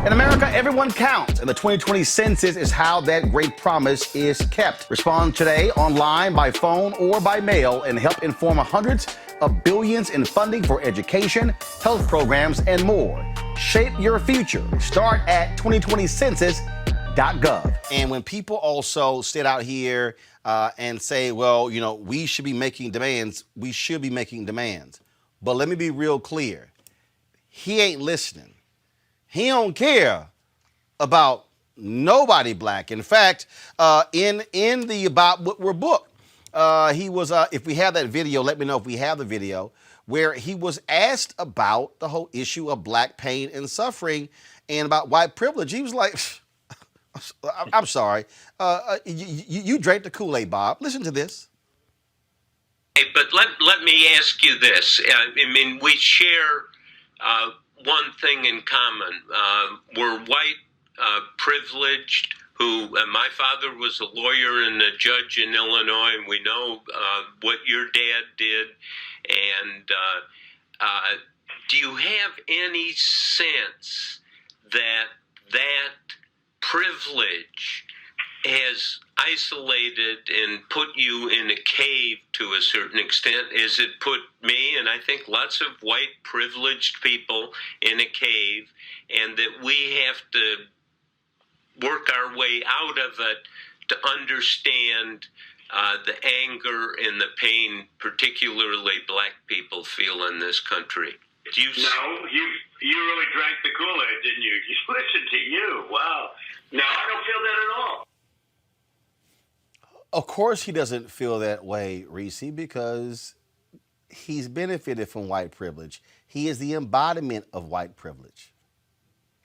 In America, everyone counts, and the 2020 census is how that great promise is kept. Respond today online, by phone, or by mail, and help inform hundreds of billions in funding for education, health programs, and more. Shape your future. Start at 2020census.gov. And when people also sit out here and say, well, you know, we should be making demands, we should be making demands. But let me be real clear. He ain't listening. He don't care about nobody black. In fact, in the Bob Woodward book, he was, if we have that video, let me know if we have the video, where he was asked about the whole issue of black pain and suffering and about white privilege. He was like, I'm sorry, you drank the Kool-Aid, Bob. Listen to this. Hey, but let me ask you this. I mean, we share one thing in common. We're white, privileged, who my father was a lawyer and a judge in Illinois, and we know what your dad did. And do you have any sense that privilege has isolated and put you in a cave to a certain extent, as it put me and I think lots of white privileged people in a cave, and that we have to work our way out of it to understand the anger and the pain particularly black people feel in this country? No, you really drank the Kool-Aid, didn't you? Listen to you. Wow. No, I don't feel that at all. Of course he doesn't feel that way, Reese, because he's benefited from white privilege. He is the embodiment of white privilege.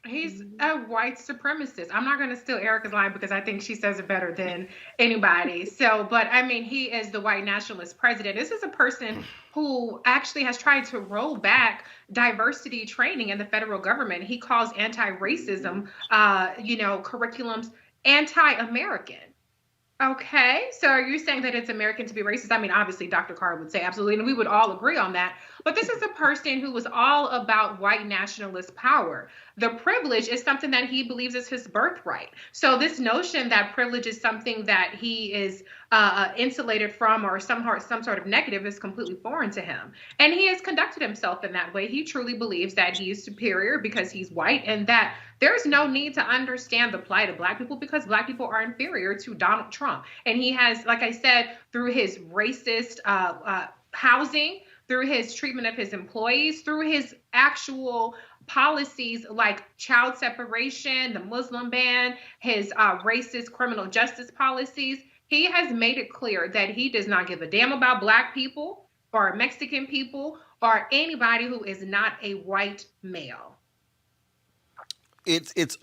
He's a white supremacist. I'm not going to steal Erica's line because I think she says it better than anybody. But I mean, he is the white nationalist president. This is a person who actually has tried to roll back diversity training in the federal government. He calls anti-racism, curriculums anti-American. Okay, so are you saying that it's American to be racist? I mean, obviously, Dr. Carr would say absolutely, and we would all agree on that. But this is a person who was all about white nationalist power. The privilege is something that he believes is his birthright. So this notion that privilege is something that he is insulated from or some sort of negative is completely foreign to him. And he has conducted himself in that way. He truly believes that he is superior because he's white, and that there's no need to understand the plight of black people because black people are inferior to Donald Trump. And he has, like I said, through his racist housing, through his treatment of his employees, through his actual policies like child separation, the Muslim ban, his racist criminal justice policies, he has made it clear that he does not give a damn about black people or Mexican people or anybody who is not a white male. It's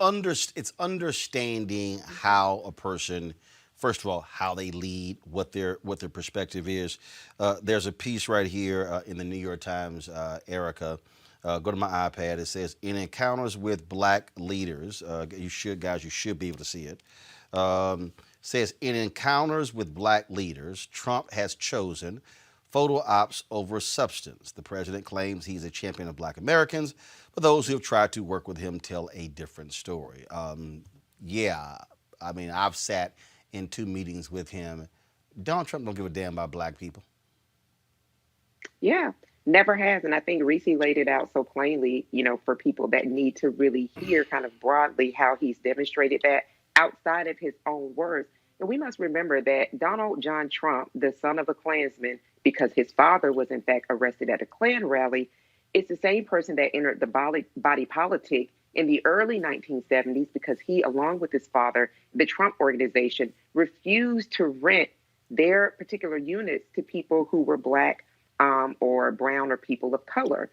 understanding how a person, first of all, how they lead, what their perspective is. There's a piece right here in the New York Times, Erica. Go to my iPad. It says, in encounters with black leaders, you should be able to see it. Says, in encounters with black leaders, Trump has chosen photo ops over substance. The president claims he's a champion of black Americans, but those who have tried to work with him tell a different story. I've sat in 2 meetings with him. Donald Trump don't give a damn about black people. Yeah, never has. And I think Reese laid it out so plainly, for people that need to really hear kind of broadly how he's demonstrated that outside of his own words. And we must remember that Donald John Trump, the son of a Klansman, because his father was in fact arrested at a Klan rally, is the same person that entered the body politic in the early 1970s because he, along with his father, the Trump Organization, refused to rent their particular units to people who were black or brown or people of color,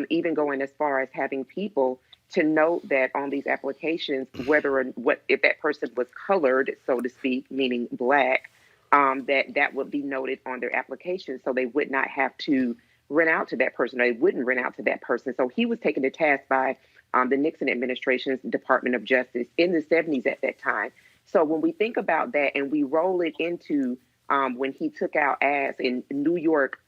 even going as far as having people to note that on these applications, whether or what if that person was colored, so to speak, meaning black, that would be noted on their application, so they would not have to rent out to that person, or they wouldn't rent out to that person. So he was taken to task by the Nixon administration's Department of Justice in the 70s at that time. So when we think about that and we roll it into when he took out ads in New York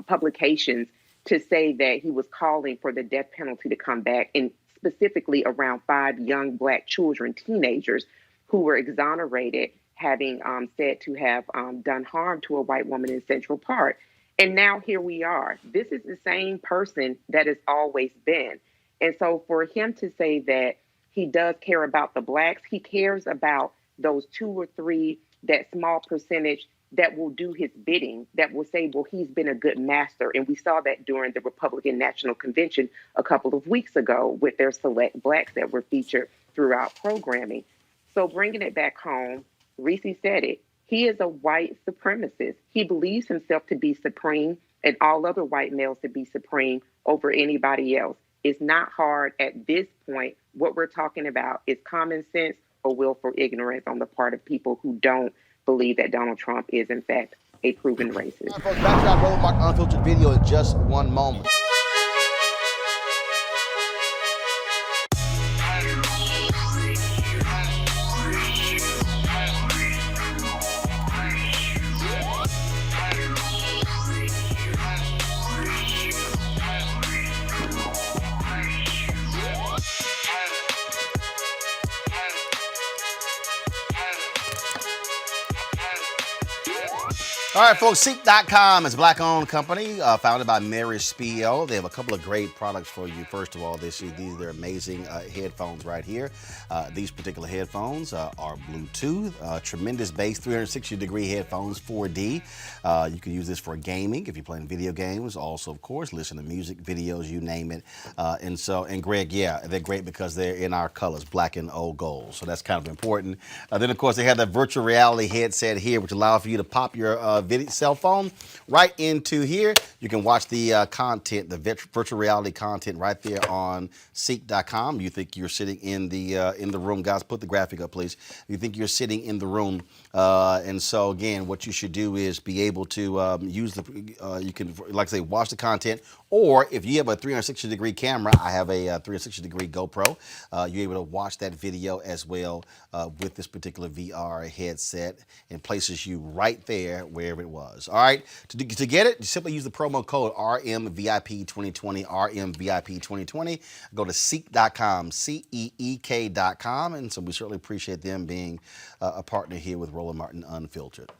publications to say that he was calling for the death penalty to come back, and specifically around 5 young Black children, teenagers, who were exonerated, having said to have done harm to a white woman in Central Park. And now here we are. This is the same person that has always been. And so for him to say that he does care about the Blacks, he cares about those 2 or 3, that small percentage that will do his bidding, that will say, well, he's been a good master. And we saw that during the Republican National Convention a couple of weeks ago with their select Blacks that were featured throughout programming. So bringing it back home, Reese said it. He is a white supremacist. He believes himself to be supreme and all other white males to be supreme over anybody else. It's not hard at this point. What we're talking about is common sense or willful ignorance on the part of people who don't believe that Donald Trump is, in fact, a proven racist. All right, folks, back to our Roland Martin Unfiltered video in just one moment. All right, folks, Ceek.com is a Black-owned company founded by Mary Spiel. They have a couple of great products for you. First of all, these are amazing headphones right here. These particular headphones are Bluetooth, tremendous bass, 360-degree headphones, 4D. You can use this for gaming if you're playing video games. Also, of course, listen to music, videos, you name it. And Greg, yeah, they're great because they're in our colors, black and old gold. So that's kind of important. Then, of course, they have that virtual reality headset here, which allows for you to pop your cell phone right into here. You can watch the content, the virtual reality content right there on Ceek.com. You think you're sitting in the room, guys? Put the graphic up, please. You think you're sitting in the room, and so again, what you should do is be able to use the. You can, like I say, watch the content, or if you have a 360-degree camera, I have a 360-degree GoPro. You're able to watch that video as well with this particular VR headset, and places you right there wherever it was. All right, to get it, you simply use the promo code RMVIP2020, RMVIP2020. Go to Ceek.com, CEEK.com, and so we certainly appreciate them being a partner here with Roland Martin Unfiltered.